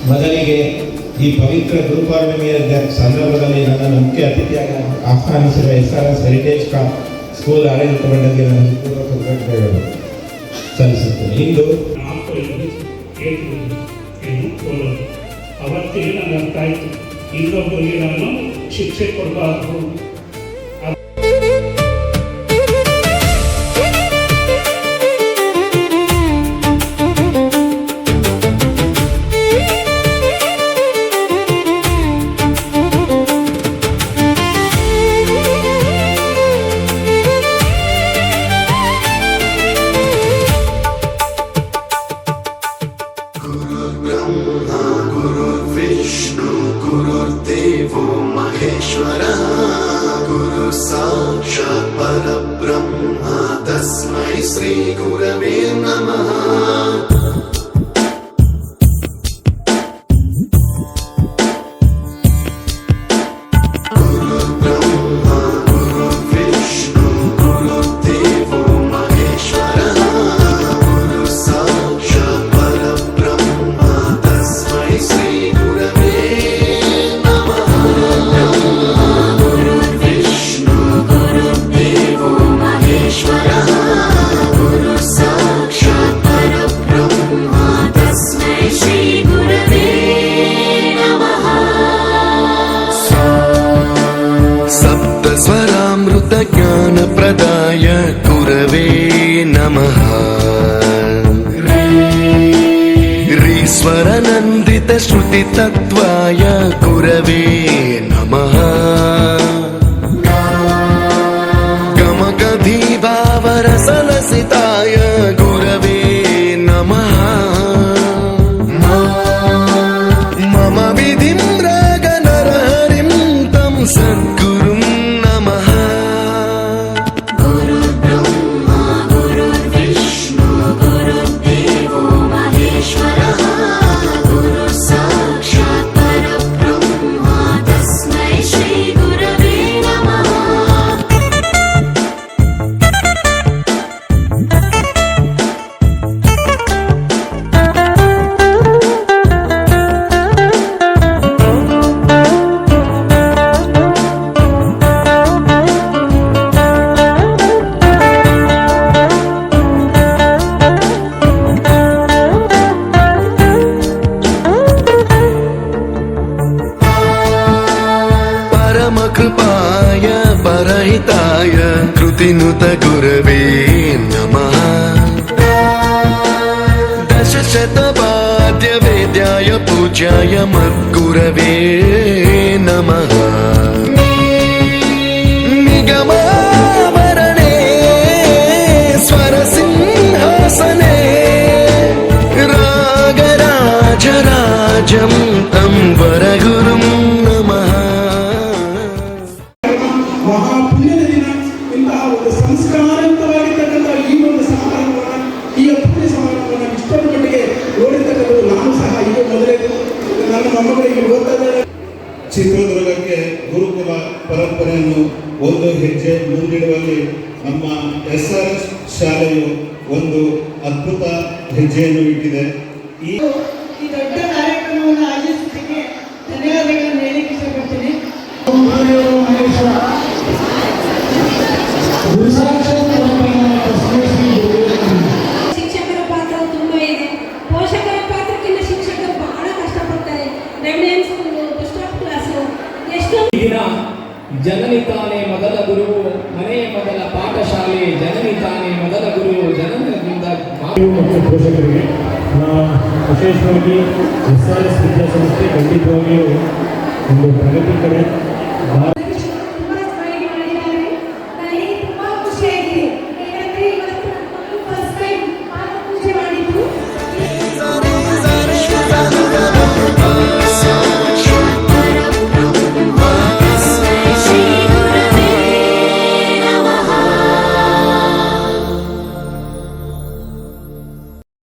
ಮೊದಲಿಗೆ ಈ ಪವಿತ್ರ ಗುರುಪೌರ್ಣಿಮೆಯ ಸಂದರ್ಭದಲ್ಲಿ ನನ್ನನ್ನು ಮುಖ್ಯ ಅತಿಥಿಯಾಗಿ ಆಹ್ವಾನಿಸಿರುವ SRS ಹೆರಿಟೇಜ್ ಸ್ಕೂಲ್ ಆಡಳಿತ ಮಂಡಳಿಗೆ ನನ್ನ ಪೂರ್ವಕ ಕೃತಜ್ಞತೆಗಳು ಸಲ್ಲಿಸುತ್ತೇನೆ. ಇಂದು ಅವತ್ತಿಗೆ ನನಗೆ ಅರ್ಥ ಆಯಿತು, ಇನ್ನೊಬ್ಬರಿಗೆ ನಾನು ಶಿಕ್ಷೆ ಕೊಡಬಾರ್ದು. गुरुर्देवो महेश्वरः गुरु साक्षात् परब्रह्म तस्मै श्री गुरवे नमः. ज्ञानप्रदाय गुरवे नमः. ऋस्वरनन्दित श्रुतितत्त्वाय गुरवे नमः. गमगधीभावरसलसिताय गुरवे नमः. मम विधिं रागनरहरिं तं सद्गुरुं नमः. कृपाय परहिताय कृतिनुत गुरवे नमः. दशशतवाद्य वेद्याय पूज्याय मद्गुरवे नमः. निगमावरणे स्वरसिंहासने रागराजराजं तं वरगुरुं नमः. ಮಹಾಪುಣ್ಯದ ದಿನ ಇಂತಹ ಒಂದು ಸಂಸ್ಕಾರಯುತವಾಗಿರ್ತಕ್ಕಂಥ ಈ ಒಂದು ಸಮಾರಂಭವನ್ನು, ಈ ಪುಣ್ಯ ಸಮಾರಂಭವನ್ನು ಇಷ್ಟರ ಮಟ್ಟಿಗೆ ನೋಡಿರ್ತಕ್ಕಂಥದ್ದು ನಾನು ಸಹ ಈಗ ಮೊದಲೇ ನನ್ನ ಮೊಮ್ಮಗಳಿಗೆ ಓದ್ತಾ ಇದ್ದಾರೆ. ಚಿತ್ರದುರ್ಗಕ್ಕೆ ಗುರುಕುಲ ಪರಂಪರೆಯನ್ನು ಒಂದು ಹೆಜ್ಜೆ ಮುಂದಿಡುವಲ್ಲಿ ನಮ್ಮ SRS ಶಾಲೆಯು ಒಂದು ಅದ್ಭುತ ಹೆಜ್ಜೆಯನ್ನು ಇಟ್ಟಿದೆ. ಈ ದೊಡ್ಡ ಕಾರ್ಯಕ್ರಮವನ್ನು ಆಯೋಜಿಸಿದ್ದಕ್ಕೆ ಧನ್ಯವಾದಗಳನ್ನು ಹೇಳಲಿಕ್ಕೆ ಇಷ್ಟಪಡ್ತೀನಿ. ಶಿಕ್ಷಕರ ಪಾತ್ರ ತುಂಬಾ ಇದೆ. ಪೋಷಕರ ಪಾತ್ರಕ್ಕಿಂತ ಶಿಕ್ಷಕರು ಬಹಳ ಕಷ್ಟಪಡ್ತಾರೆ. ದಿನ ಜನನಿ ತಾನೇ ಮೊದಲ ಗುರು, ಮನೆಯ ಮೊದಲ ಪಾಠಶಾಲೆ, ಜನನಿ ತಾನೇ ಮೊದಲ ಗುರು, ಜನನದಿಂದ ಮತ್ತು ಪೋಷಕರಿಗೆ ವಿಶೇಷವಾಗಿ SRS ವಿದ್ಯಾಸಂಸ್ಥೆ ಖಂಡಿತವಾಗಿಯೂ ಒಂದು ಪ್ರಗತಿ ಕಡೆ